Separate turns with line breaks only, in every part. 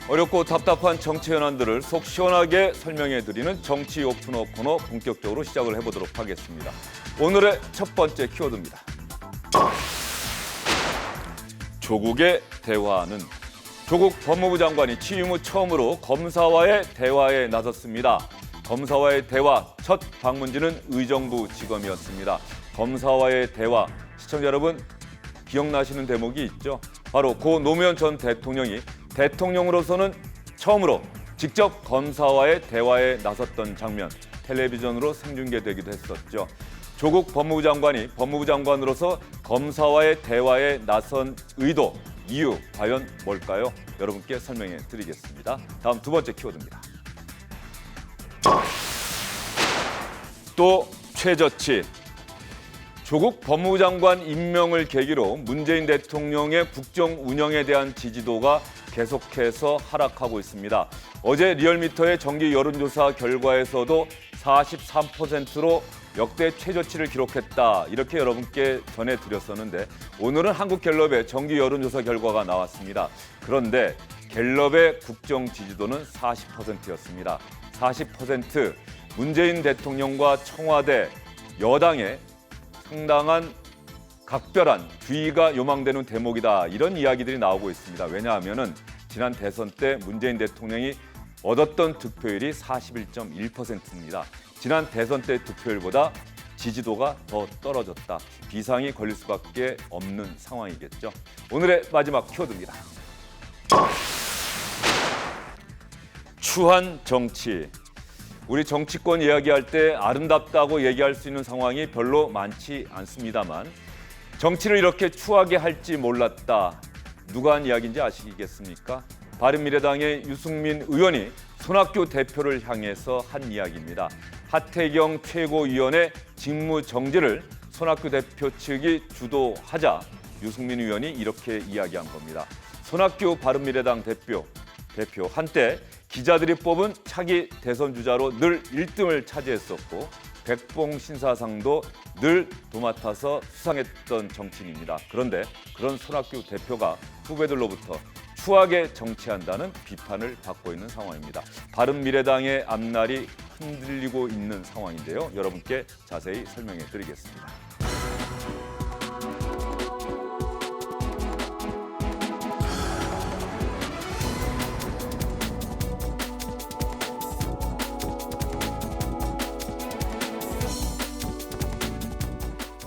어렵고 답답한 정치 현안들을 속 시원하게 설명해드리는 정치 오픈업 코너 본격적으로 시작을 해보도록 하겠습니다. 오늘의 첫 번째 키워드입니다. 조국의 대화는 조국 법무부 장관이 취임 후 처음으로 검사와의 대화에 나섰습니다. 검사와의 대화 첫 방문지는 의정부 지검이었습니다. 검사와의 대화, 시청자 여러분 기억나시는 대목이 있죠? 바로 고 노무현 전 대통령이 대통령으로서는 처음으로 직접 검사와의 대화에 나섰던 장면, 텔레비전으로 생중계되기도 했었죠. 조국 법무부 장관이 법무부 장관으로서 검사와의 대화에 나선 의도, 이유 과연 뭘까요? 여러분께 설명해 드리겠습니다. 다음 두 번째 키워드입니다. 또 최저치. 조국 법무부 장관 임명을 계기로 문재인 대통령의 국정 운영에 대한 지지도가 계속해서 하락하고 있습니다. 어제 리얼미터의 정기 여론조사 결과에서도 43%로 역대 최저치를 기록했다. 이렇게 여러분께 전해드렸었는데 오늘은 한국갤럽의 정기 여론조사 결과가 나왔습니다. 그런데 갤럽의 국정 지지도는 40%였습니다. 40%. 문재인 대통령과 청와대, 여당의 상당한 각별한 주의가 요망되는 대목이다. 이런 이야기들이 나오고 있습니다. 왜냐하면 지난 대선 때 문재인 대통령이 얻었던 득표율이 41.1%입니다. 지난 대선 때 득표율보다 지지도가 더 떨어졌다. 비상이 걸릴 수밖에 없는 상황이겠죠. 오늘의 마지막 키워드입니다. 추한 정치. 우리 정치권 이야기할 때 아름답다고 얘기할 수 있는 상황이 별로 많지 않습니다만 정치를 이렇게 추하게 할지 몰랐다. 누가 한 이야기인지 아시겠습니까? 바른미래당의 유승민 의원이 손학규 대표를 향해서 한 이야기입니다. 하태경 최고위원의 직무 정지를 손학규 대표 측이 주도하자 유승민 의원이 이렇게 이야기한 겁니다. 손학규 바른미래당 대표 한때 기자들이 뽑은 차기 대선 주자로 늘 1등을 차지했었고 백봉 신사상도 늘 도맡아서 수상했던 정치인입니다. 그런데 그런 손학규 대표가 후배들로부터 추하게 정치한다는 비판을 받고 있는 상황입니다. 바른미래당의 앞날이 흔들리고 있는 상황인데요. 여러분께 자세히 설명해 드리겠습니다.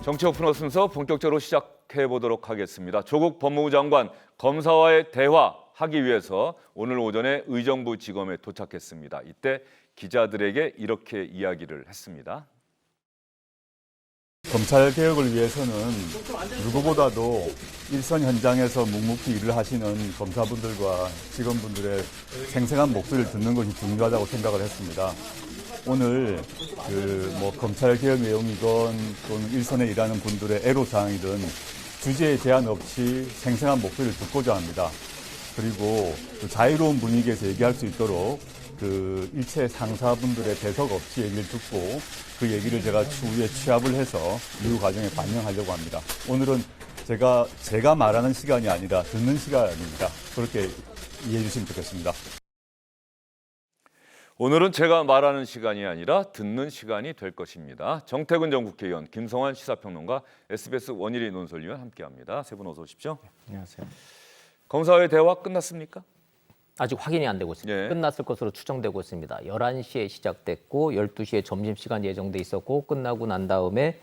정치 오픈어 순서 본격적으로 시작해 보도록 하겠습니다. 조국 법무부 장관 검사와의 대화하기 위해서 오늘 오전에 의정부 지검에 도착했습니다. 이때 기자들에게 이렇게 이야기를 했습니다.
검찰 개혁을 위해서는 누구보다도 일선 현장에서 묵묵히 일을 하시는 검사분들과 직원분들의 생생한 목소리를 듣는 것이 중요하다고 생각을 했습니다. 오늘 검찰 개혁 내용이건 또는 일선에 일하는 분들의 애로사항이든 주제에 제한 없이 생생한 목소리를 듣고자 합니다. 그리고 자유로운 분위기에서 얘기할 수 있도록 일체 상사분들의 배석 없이 얘기를 듣고 그 얘기를 제가 추후에 취합을 해서 이후 과정에 반영하려고 합니다. 오늘은 제가 말하는 시간이 아니라 듣는 시간입니다. 그렇게 이해해 주시면 좋겠습니다.
오늘은 제가 말하는 시간이 아니라 듣는 시간이 될 것입니다. 정태근 전 국회의원, 김성환 시사평론가, SBS 원일이 논설위원 함께합니다. 세 분 어서 오십시오.
안녕하세요.
검사와의 대화 끝났습니까?
아직 확인이 안 되고 있습니다.
예.
끝났을 것으로 추정되고 있습니다. 11시에 시작됐고 12시에 점심시간 예정돼 있었고 끝나고 난 다음에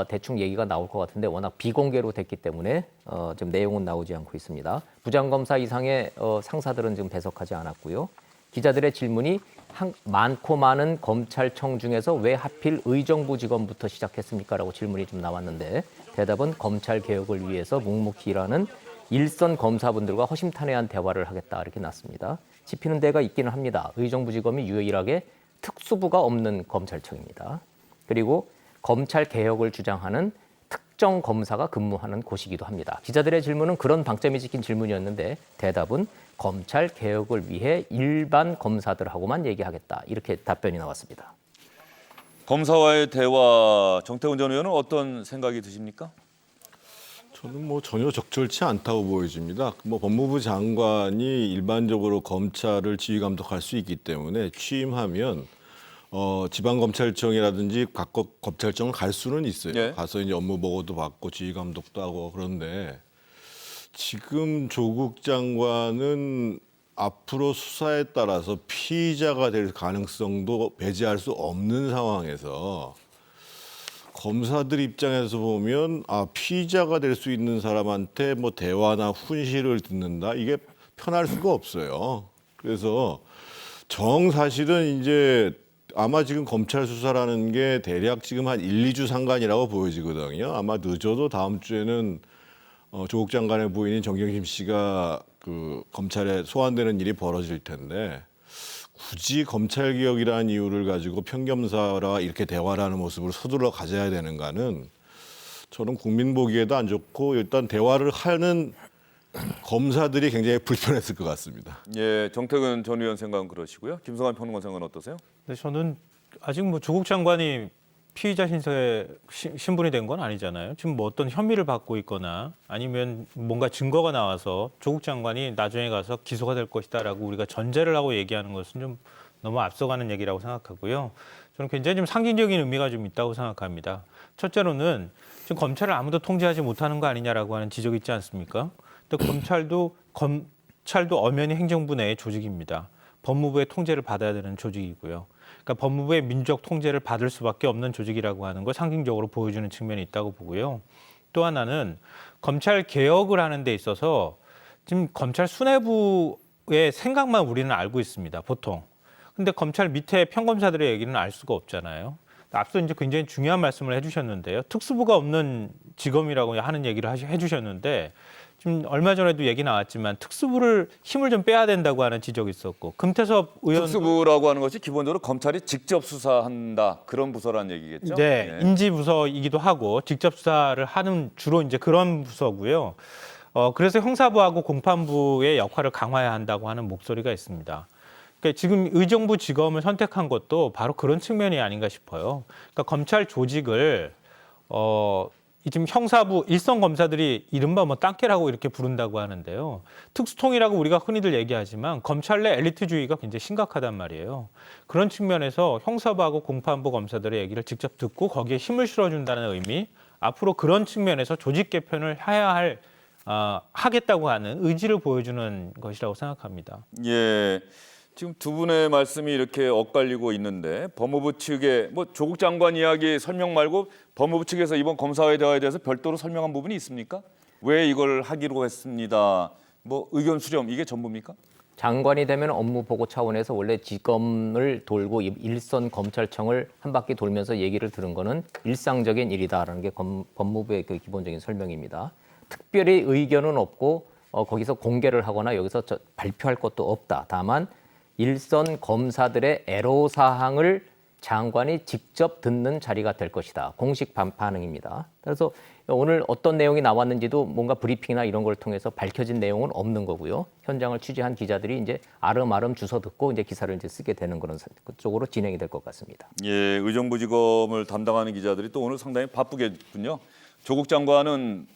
대충 얘기가 나올 것 같은데 워낙 비공개로 됐기 때문에 지금 내용은 나오지 않고 있습니다. 부장검사 이상의 상사들은 지금 배석하지 않았고요. 기자들의 질문이 많고 많은 검찰청 중에서 왜 하필 의정부 지검부터 시작했습니까? 라고 질문이 좀 나왔는데 대답은 검찰 개혁을 위해서 묵묵히 일하는 일선 검사분들과 허심탄회한 대화를 하겠다 이렇게 났습니다. 짚히는 데가 있기는 합니다. 의정부 지검이 유일하게 특수부가 없는 검찰청입니다. 그리고 검찰 개혁을 주장하는 특정 검사가 근무하는 곳이기도 합니다. 기자들의 질문은 그런 방점이 찍힌 질문이었는데 대답은 검찰 개혁을 위해 일반 검사들하고만 얘기하겠다. 이렇게 답변이 나왔습니다.
검사와의 대화, 정태근 전 의원은 어떤 생각이 드십니까?
저는 뭐 전혀 적절치 않다고 보여집니다. 뭐 법무부 장관이 일반적으로 검찰을 지휘 감독할 수 있기 때문에 취임하면 지방검찰청이라든지 각 검찰청을 갈 수는 있어요.
예.
가서 이제 업무 보고도 받고 지휘 감독도 하고 그런데 지금 조국 장관은 앞으로 수사에 따라서 피의자가 될 가능성도 배제할 수 없는 상황에서 검사들 입장에서 보면 피의자가 될 수 있는 사람한테 뭐 대화나 훈시를 듣는다 이게 편할 수가 없어요. 그래서 사실은 이제 아마 지금 검찰 수사라는 게 대략 지금 한 1, 2주 상간이라고 보여지거든요. 아마 늦어도 다음 주에는 조국 장관의 부인인 정경심 씨가 그 검찰에 소환되는 일이 벌어질 텐데 굳이 검찰개혁이라는 이유를 가지고 평검사와 이렇게 대화를 하는 모습을 서둘러 가져야 되는가는 저는 국민 보기에도 안 좋고 일단 대화를 하는 검사들이 굉장히 불편했을 것 같습니다.
예, 정태근 전 의원 생각은 그러시고요. 김성환 평론가 생각은 어떠세요?
근데 저는 아직 뭐 조국 장관이 피의자 신분이 된 건 아니잖아요. 지금 뭐 어떤 혐의를 받고 있거나 아니면 뭔가 증거가 나와서 조국 장관이 나중에 가서 기소가 될 것이다라고 우리가 전제를 하고 얘기하는 것은 좀 너무 앞서가는 얘기라고 생각하고요. 저는 굉장히 좀 상징적인 의미가 좀 있다고 생각합니다. 첫째로는 지금 검찰을 아무도 통제하지 못하는 거 아니냐라고 하는 지적이 있지 않습니까? 근데 검찰도 엄연히 행정부 내의 조직입니다. 법무부의 통제를 받아야 되는 조직이고요. 그러니까 법무부의 민주적 통제를 받을 수밖에 없는 조직이라고 하는 걸 상징적으로 보여주는 측면이 있다고 보고요. 또 하나는 검찰 개혁을 하는 데 있어서 지금 검찰 수뇌부의 생각만 우리는 알고 있습니다. 보통. 근데 검찰 밑에 평검사들의 얘기는 알 수가 없잖아요. 앞서 이제 굉장히 중요한 말씀을 해주셨는데요. 특수부가 없는 지검이라고 하는 얘기를 해주셨는데 지금 얼마 전에도 얘기 나왔지만 특수부를 힘을 좀 빼야 된다고 하는 지적이 있었고 금태섭 의원
특수부라고 하는 것이 기본적으로 검찰이 직접 수사한다 그런 부서라는 얘기겠죠?
네,
예.
인지 부서이기도 하고 직접 수사를 하는 주로 이제 그런 부서고요. 그래서 형사부하고 공판부의 역할을 강화해야 한다고 하는 목소리가 있습니다. 그러니까 지금 의정부 지검을 선택한 것도 바로 그런 측면이 아닌가 싶어요. 그러니까 검찰 조직을 지금 형사부 일선 검사들이 이른바 뭐 땅깨라고 이렇게 부른다고 하는데요. 특수통이라고 우리가 흔히들 얘기하지만 검찰 내 엘리트주의가 굉장히 심각하단 말이에요. 그런 측면에서 형사부하고 공판부 검사들의 얘기를 직접 듣고 거기에 힘을 실어준다는 의미, 앞으로 그런 측면에서 조직 개편을 하겠다고 하는 의지를 보여주는 것이라고 생각합니다.
예. 지금 두 분의 말씀이 이렇게 엇갈리고 있는데 법무부 측의 뭐 조국 장관 이야기 설명 말고 법무부 측에서 이번 검사회 대화에 대해서 별도로 설명한 부분이 있습니까? 왜 이걸 하기로 했습니다. 뭐 의견 수렴 이게 전부입니까?
장관이 되면 업무 보고 차원에서 원래 지검을 돌고 일선 검찰청을 한 바퀴 돌면서 얘기를 들은 거는 일상적인 일이다라는 게 법무부의 그 기본적인 설명입니다. 특별히 의견은 없고 거기서 공개를 하거나 여기서 발표할 것도 없다. 다만 일선 검사들의 애로사항을 장관이 직접 듣는 자리가 될 것이다. 공식 반응입니다. 그래서 오늘 어떤 내용이 나왔는지도 뭔가 브리핑이나 이런 걸 통해서 밝혀진 내용은 없는 거고요. 현장을 취재한 기자들이 이제 아름아름 주워 듣고 이제 기사를 이제 쓰게 되는 그런 쪽으로 진행이 될 것 같습니다.
예, 의정부지검을 담당하는 기자들이 또 오늘 상당히 바쁘겠군요. 조국 장관은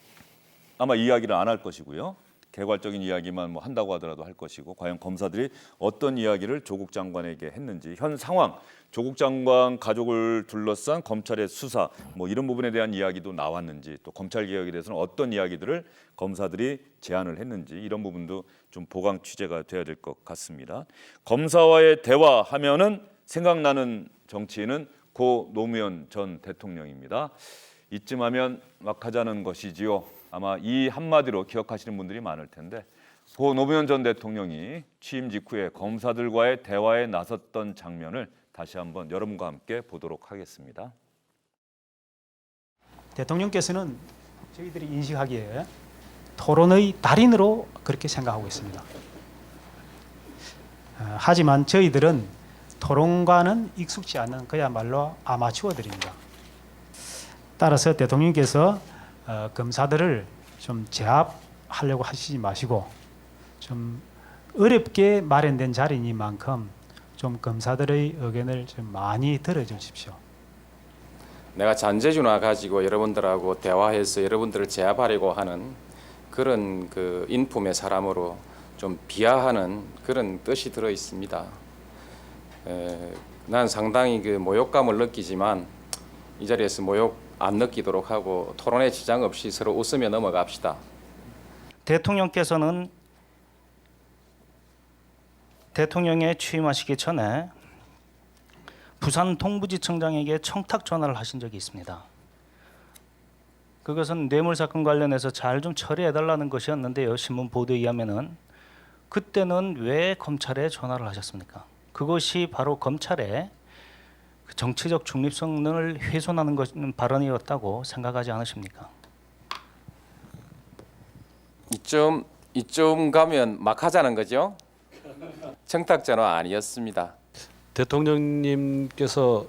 아마 이야기를 안 할 것이고요. 개괄적인 이야기만 뭐 한다고 하더라도 할 것이고 과연 검사들이 어떤 이야기를 조국 장관에게 했는지 현 상황 조국 장관 가족을 둘러싼 검찰의 수사 뭐 이런 부분에 대한 이야기도 나왔는지 또 검찰 개혁에 대해서는 어떤 이야기들을 검사들이 제안을 했는지 이런 부분도 좀 보강 취재가 돼야 될 것 같습니다. 검사와의 대화하면은 생각나는 정치인은 고 노무현 전 대통령입니다. 이쯤 하면 막 하자는 것이지요. 아마 이 한마디로 기억하시는 분들이 많을 텐데 고 노무현 전 대통령이 취임 직후에 검사들과의 대화에 나섰던 장면을 다시 한번 여러분과 함께 보도록 하겠습니다.
대통령께서는 저희들이 인식하기에 토론의 달인으로 그렇게 생각하고 있습니다. 하지만 저희들은 토론과는 익숙지 않은 그야말로 아마추어들입니다. 따라서 대통령께서 검사들을 좀 제압하려고 하시지 마시고 좀 어렵게 마련된 자리이니만큼 좀 검사들의 의견을 좀 많이 들어주십시오.
내가 잔재주나 가지고 여러분들하고 대화해서 여러분들을 제압하려고 하는 그런 그 인품의 사람으로 좀 비하하는 그런 뜻이 들어 있습니다. 난 상당히 그 모욕감을 느끼지만 이 자리에서 모욕 안 느끼도록 하고 토론에 지장 없이 서로 웃으며 넘어갑시다.
대통령께서는 대통령에 취임하시기 전에 부산 동부지청장에게 청탁 전화를 하신 적이 있습니다. 그것은 뇌물 사건 관련해서 잘 좀 처리해달라는 것이었는데요. 신문 보도에 의하면은 그때는 왜 검찰에 전화를 하셨습니까? 그것이 바로 검찰의 그 정치적 중립성을 훼손하는 발언이었다고 생각하지 않으십니까?
이쯤 가면 막 하자는 거죠? 청탁 전화 아니었습니다.
대통령님께서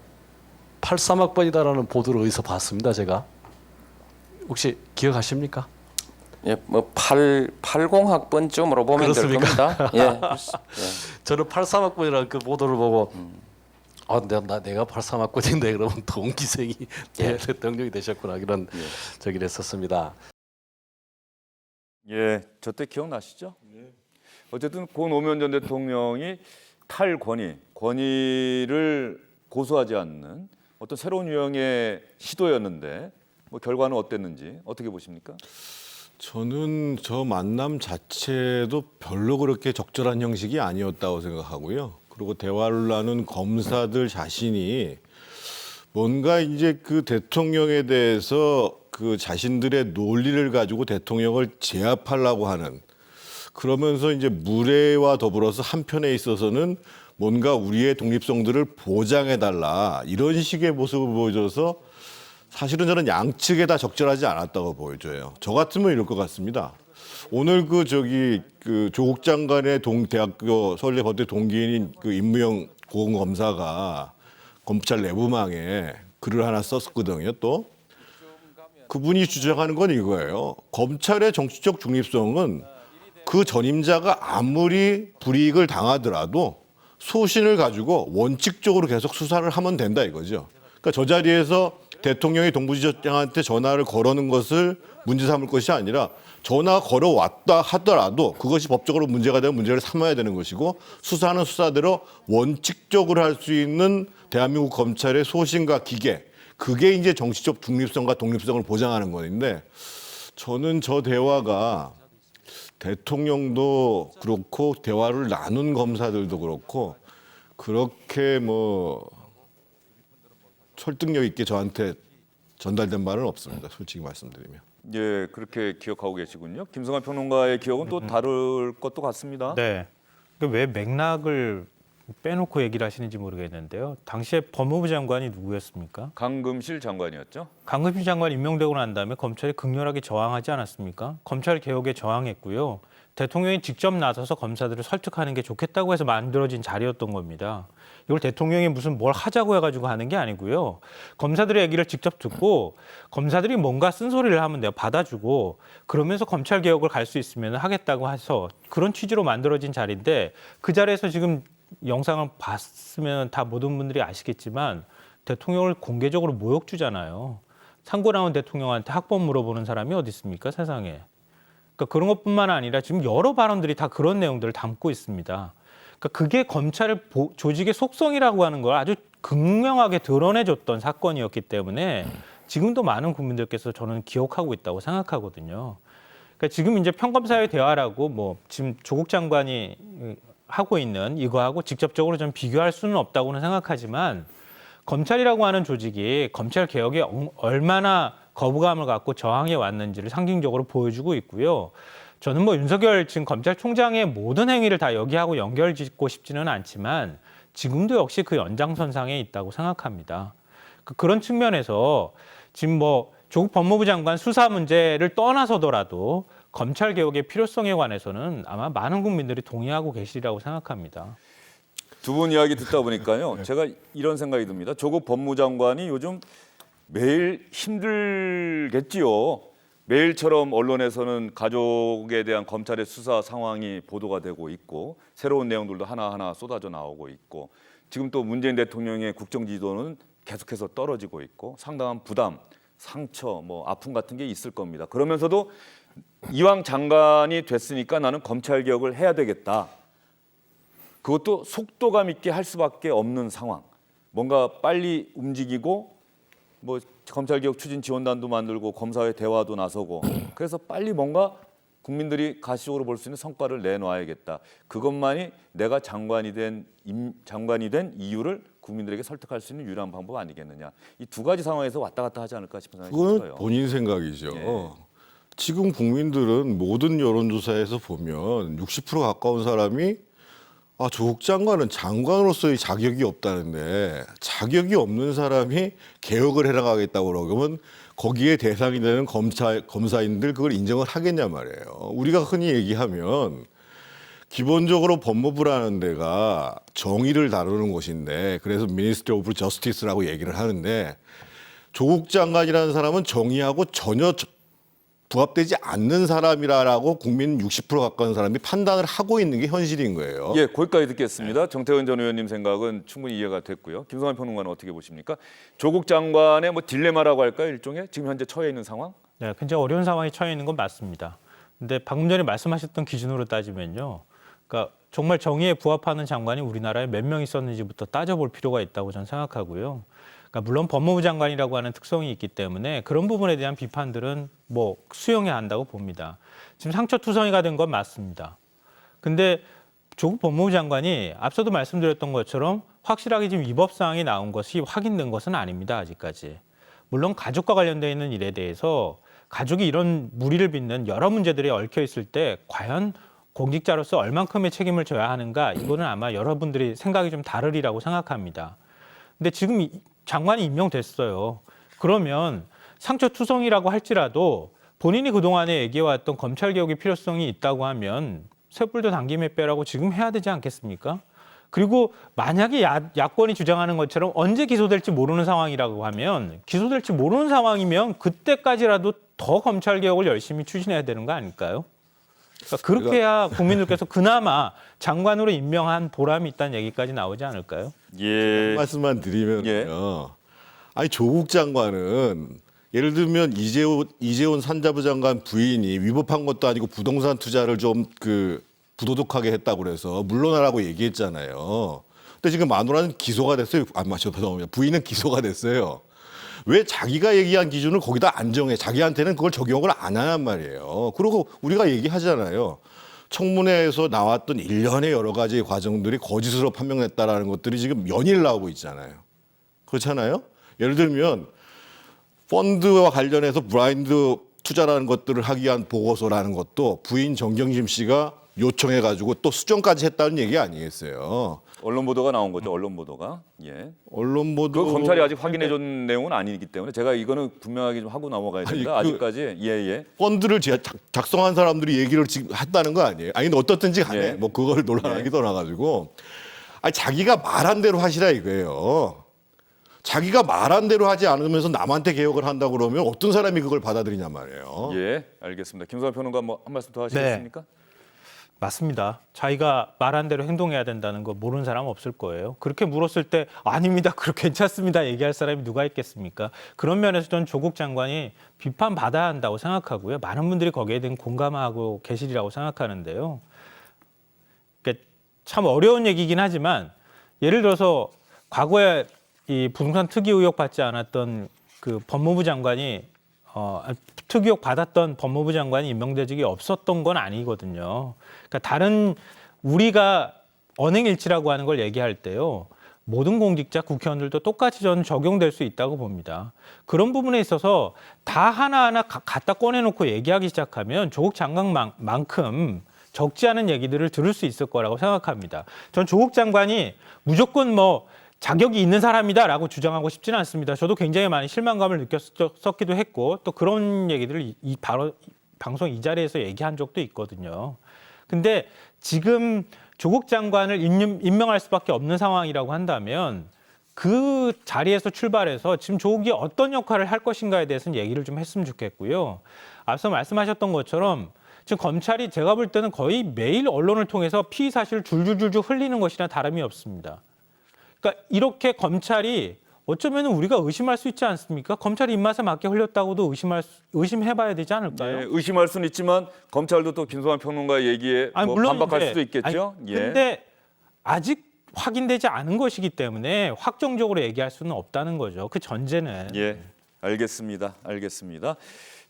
83학번이다라는 보도를 어디서 봤습니다. 제가 혹시 기억하십니까?
예, 뭐 80학번쯤으로 보면 될
그렇습니까?
겁니다. 예.
저는 83학번이라는 그 보도를 보고 내가 83학번인데 그러면 동기생이 대통령이 되셨구나 이런 저기를 했었습니다.
예, 저 때 기억나시죠? 어쨌든 고 노무현 전 대통령이 권위를 고수하지 않는 어떤 새로운 유형의 시도였는데 뭐 결과는 어땠는지 어떻게 보십니까?
저는 저 만남 자체도 별로 그렇게 적절한 형식이 아니었다고 생각하고요. 그리고 대화를 나눈 검사들 자신이 뭔가 이제 그 대통령에 대해서 그 자신들의 논리를 가지고 대통령을 제압하려고 하는, 그러면서 이제 무례와 더불어서 한편에 있어서는 뭔가 우리의 독립성들을 보장해달라 이런 식의 모습을 보여줘서 사실은 저는 양측에 다 적절하지 않았다고 보여져요. 저 같으면 이럴 것 같습니다. 오늘 그 조국 장관의 대학교 서울대 법대 동기인 그 임무영 고검사가 검찰 내부망에 글을 하나 썼거든요. 또 그분이 주장하는 건 이거예요. 검찰의 정치적 중립성은 그 전임자가 아무리 불이익을 당하더라도 소신을 가지고 원칙적으로 계속 수사를 하면 된다 이거죠. 그러니까 저 자리에서 대통령이 동부지청장한테 전화를 걸어는 것을 문제 삼을 것이 아니라 전화 걸어왔다 하더라도 그것이 법적으로 문제가 되면 문제를 삼아야 되는 것이고, 수사는 수사대로 원칙적으로 할 수 있는 대한민국 검찰의 소신과 기계, 그게 이제 정치적 중립성과 독립성을 보장하는 건데, 저는 저 대화가 대통령도 그렇고 대화를 나눈 검사들도 그렇고 그렇게 뭐 설득력 있게 저한테 전달된 바는 없습니다. 솔직히 말씀드리면.
예, 그렇게 기억하고 계시군요. 김성환 평론가의 기억은 또 다를 것도 같습니다.
네. 그러니까 왜 맥락을 빼놓고 얘기를 하시는지 모르겠는데요. 당시에 법무부 장관이 누구였습니까?
강금실 장관이었죠.
강금실 장관 임명되고 난 다음에 검찰이 극렬하게 저항하지 않았습니까? 검찰 개혁에 저항했고요. 대통령이 직접 나서서 검사들을 설득하는 게 좋겠다고 해서 만들어진 자리였던 겁니다. 이걸 대통령이 무슨 뭘 하자고 해가지고 하는 게 아니고요. 검사들의 얘기를 직접 듣고 검사들이 뭔가 쓴소리를 하면 내가 받아주고 그러면서 검찰 개혁을 갈 수 있으면 하겠다고 해서 그런 취지로 만들어진 자리인데, 그 자리에서 지금 영상을 봤으면 다 모든 분들이 아시겠지만 대통령을 공개적으로 모욕주잖아요. 상고 나온 대통령한테 학번 물어보는 사람이 어디 있습니까, 세상에. 그러니까 그런 것뿐만 아니라 지금 여러 발언들이 다 그런 내용들을 담고 있습니다. 그러니까 그게 검찰 조직의 속성이라고 하는 걸 아주 극명하게 드러내줬던 사건이었기 때문에 지금도 많은 국민들께서 저는 기억하고 있다고 생각하거든요. 그러니까 지금 이제 평검사의 대화라고 뭐 지금 조국 장관이 하고 있는 이거하고 직접적으로 좀 비교할 수는 없다고는 생각하지만, 검찰이라고 하는 조직이 검찰 개혁에 얼마나 거부감을 갖고 저항해 왔는지를 상징적으로 보여주고 있고요. 저는 뭐 윤석열 지금 검찰총장의 모든 행위를 다 여기하고 연결짓고 싶지는 않지만 지금도 역시 그 연장선상에 있다고 생각합니다. 그런 측면에서 지금 뭐 조국 법무부 장관 수사 문제를 떠나서더라도 검찰 개혁의 필요성에 관해서는 아마 많은 국민들이 동의하고 계시리라고 생각합니다.
두 분 이야기 듣다 보니까요. 제가 이런 생각이 듭니다. 조국 법무장관이 요즘 매일 힘들겠지요. 매일처럼 언론에서는 가족에 대한 검찰의 수사 상황이 보도가 되고 있고 새로운 내용들도 하나하나 쏟아져 나오고 있고, 지금 또 문재인 대통령의 국정 지도는 계속해서 떨어지고 있고 상당한 부담, 상처, 뭐 아픔 같은 게 있을 겁니다. 그러면서도 이왕 장관이 됐으니까 나는 검찰 개혁을 해야 되겠다. 그것도 속도감 있게 할 수밖에 없는 상황. 뭔가 빨리 움직이고 뭐 검찰개혁 추진 지원단도 만들고 검사회 대화도 나서고 그래서 빨리 뭔가 국민들이 가시적으로 볼 수 있는 성과를 내놔야겠다. 그것만이 내가 장관이 된 이유를 국민들에게 설득할 수 있는 유일한 방법 아니겠느냐. 이 두 가지 상황에서 왔다 갔다 하지 않을까 싶은 생각이
그건
들어요.
본인 생각이죠.
예.
지금 국민들은 모든 여론조사에서 보면 60% 가까운 사람이 조국 장관은 장관으로서의 자격이 없다는데 자격이 없는 사람이 개혁을 해나가겠다고 그러면 거기에 대상이 되는 검사인들 그걸 인정을 하겠냐 말이에요. 우리가 흔히 얘기하면 기본적으로 법무부라는 데가 정의를 다루는 곳인데 그래서 Ministry of Justice라고 얘기를 하는데 조국 장관이라는 사람은 정의하고 전혀 부합되지 않는 사람이라고 국민 60% 가까운 사람이 판단을 하고 있는 게 현실인 거예요.
예, 거기까지 듣겠습니다. 정태근 전 의원님 생각은 충분히 이해가 됐고요. 김성환 평론가는 어떻게 보십니까? 조국 장관의 뭐 딜레마라고 할까요? 일종의 지금 현재 처해 있는 상황?
네, 굉장히 어려운 상황에 처해 있는 건 맞습니다. 근데 방금 전에 말씀하셨던 기준으로 따지면요. 그러니까 정말 정의에 부합하는 장관이 우리나라에 몇 명 있었는지부터 따져볼 필요가 있다고 저는 생각하고요. 그러니까 물론 법무부 장관이라고 하는 특성이 있기 때문에 그런 부분에 대한 비판들은 뭐 수용해야 한다고 봅니다. 지금 상처투성이가 된 건 맞습니다. 근데 조국 법무부 장관이 앞서도 말씀드렸던 것처럼 확실하게 지금 위법 사항이 나온 것이 확인된 것은 아닙니다. 아직까지. 물론 가족과 관련되어 있는 일에 대해서 가족이 이런 무리를 빚는 여러 문제들이 얽혀 있을 때 과연 공직자로서 얼만큼의 책임을 져야 하는가, 이거는 아마 여러분들이 생각이 좀 다르리라고 생각합니다. 근데 지금 장관이 임명됐어요. 그러면 상처투성이라고 할지라도 본인이 그동안에 얘기해왔던 검찰개혁의 필요성이 있다고 하면 쇳불도 당김에 빼라고 지금 해야 되지 않겠습니까? 그리고 만약에 야권이 주장하는 것처럼 언제 기소될지 모르는 상황이라고 하면, 기소될지 모르는 상황이면 그때까지라도 더 검찰개혁을 열심히 추진해야 되는 거 아닐까요? 그러니까 그렇게 해야 국민들께서 그나마 장관으로 임명한 보람이 있다는 얘기까지 나오지 않을까요?
예.
말씀만 드리면요.
예.
아니 조국 장관은 예를 들면 이재훈 산자부 장관 부인이 위법한 것도 아니고 부동산 투자를 좀 부도덕하게 했다고 그래서 물러나라고 얘기했잖아요. 근데 지금 마누라는 기소가 됐어요. 죄송합니다. 부인은 기소가 됐어요. 왜 자기가 얘기한 기준을 거기다 안 정해? 자기한테는 그걸 적용을 안 하란 말이에요. 그리고 우리가 얘기하잖아요. 청문회에서 나왔던 일련의 여러 가지 과정들이 거짓으로 판명됐다라는 것들이 지금 연일 나오고 있잖아요. 그렇잖아요. 예를 들면 펀드와 관련해서 블라인드 투자라는 것들을 하기 위한 보고서라는 것도 부인 정경심 씨가 요청해가지고 또 수정까지 했다는 얘기 아니겠어요.
언론 보도가 나온 거죠. 언론 보도가. 예.
언론 보도.
그 검찰이 아직 확인해준 내용은 아니기 때문에 제가 이거는 분명하게 좀 하고 넘어가야 된다. 아직까지. 예.
펀드를 작성한 사람들이 얘기를 지금 했다는 거 아니에요? 아니 근데 어떻든지 간에
예.
뭐 그걸 논란하기 떠나가지고 아니 자기가 말한 대로 하시라 이거예요. 자기가 말한 대로 하지 않으면서 남한테 개혁을 한다고 그러면 어떤 사람이 그걸 받아들이냐 말이에요.
예, 알겠습니다. 김성환 평론가 뭐 한 말씀 더 하시겠습니까?
맞습니다. 자기가 말한 대로 행동해야 된다는 거 모르는 사람 없을 거예요. 그렇게 물었을 때 아닙니다, 그렇게 괜찮습니다 얘기할 사람이 누가 있겠습니까? 그런 면에서 저는 조국 장관이 비판받아야 한다고 생각하고요. 많은 분들이 거기에 대한 공감하고 계시리라고 생각하는데요. 그러니까 참 어려운 얘기긴 하지만 예를 들어서 과거에 이 부동산 투기 의혹 받지 않았던 그 법무부 장관이 투기 의혹 받았던 법무부 장관이 임명된 적이 없었던 건 아니거든요. 그러니까 다른 우리가 언행일치라고 하는 걸 얘기할 때요. 모든 공직자, 국회의원들도 똑같이 저는 적용될 수 있다고 봅니다. 그런 부분에 있어서 다 하나하나 갖다 꺼내놓고 얘기하기 시작하면 조국 장관만큼 적지 않은 얘기들을 들을 수 있을 거라고 생각합니다. 전 조국 장관이 무조건 뭐 자격이 있는 사람이다라고 주장하고 싶지는 않습니다. 저도 굉장히 많이 실망감을 느꼈었기도 했고 또 그런 얘기들을 바로 방송 이 자리에서 얘기한 적도 있거든요. 근데 지금 조국 장관을 임명할 수밖에 없는 상황이라고 한다면 그 자리에서 출발해서 지금 조국이 어떤 역할을 할 것인가에 대해서는 얘기를 좀 했으면 좋겠고요. 앞서 말씀하셨던 것처럼 지금 검찰이 제가 볼 때는 거의 매일 언론을 통해서 피의 사실을 줄줄줄줄 흘리는 것이나 다름이 없습니다. 그러니까 이렇게 검찰이 어쩌면 우리가 의심할 수 있지 않습니까? 검찰이 입맛에 맞게 흘렸다고도 의심해봐야 되지 않을까요?
예, 의심할 수는 있지만 검찰도 또 김성환 평론가의 얘기에
아니,
뭐
물론
반박할
이제-
수도 있겠죠.
아니,
예.
근데 아직 확인되지 않은 것이기 때문에 확정적으로 얘기할 수는 없다는 거죠. 그 전제는.
예, 알겠습니다. 알겠습니다.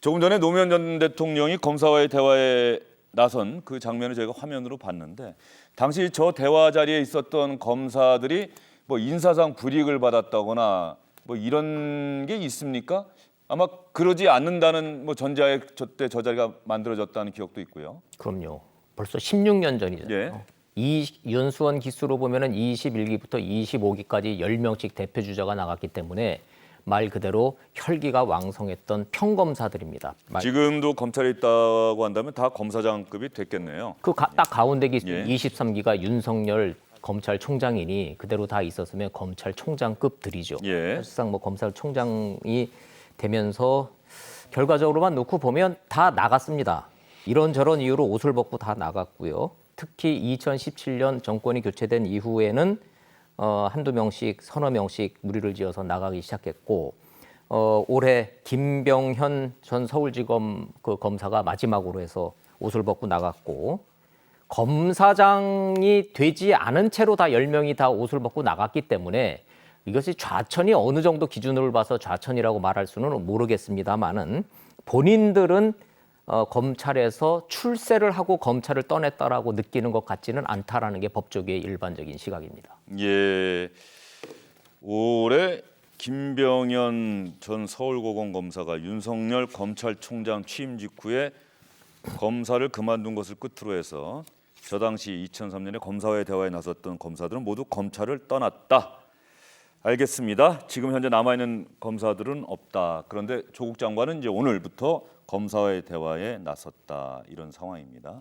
조금 전에 노무현 전 대통령이 검사와의 대화에 나선 그 장면을 저희가 화면으로 봤는데 당시 저 대화 자리에 있었던 검사들이 뭐 인사상 불이익을 받았다거나 뭐 이런 게 있습니까? 아마 그러지 않는다는 뭐 전제하에 저때 저 자리가 만들어졌다는 기억도 있고요.
그럼요. 벌써 16년 전이잖아요.
예.
이 연수원 기수로 보면은 21기부터 25기까지 10명씩 대표 주자가 나갔기 때문에 말 그대로 혈기가 왕성했던 평검사들입니다.
지금도 검찰에 있다고 한다면 다 검사장급이 됐겠네요.
딱 가운데 기수
예.
23기가 윤석열 검찰총장이니 그대로 다 있었으면 검찰총장급들이죠.
예.
사실상 뭐 검찰총장이 되면서 결과적으로만 놓고 보면 다 나갔습니다. 이런저런 이유로 옷을 벗고 다 나갔고요. 특히 2017년 정권이 교체된 이후에는 한두 명씩 서너 명씩 무리를 지어서 나가기 시작했고 올해 김병현 전 서울지검 그 검사가 마지막으로 해서 옷을 벗고 나갔고 검사장이 되지 않은 채로 다 10명이 다 옷을 벗고 나갔기 때문에 이것이 좌천이 어느 정도 기준으로 봐서 좌천이라고 말할 수는 모르겠습니다만은 본인들은 검찰에서 출세를 하고 검찰을 떠났다라고 느끼는 것 같지는 않다라는 게 법조계의 일반적인 시각입니다.
예. 올해 김병현 전 서울고검 검사가 윤석열 검찰총장 취임 직후에 검사를 그만둔 것을 끝으로 해서 저 당시 2003년에 검사와의 대화에 나섰던 검사들은 모두 검찰을 떠났다. 알겠습니다. 지금 현재 남아있는 검사들은 없다. 그런데 조국 장관은 이제 오늘부터 검사와의 대화에 나섰다. 이런 상황입니다.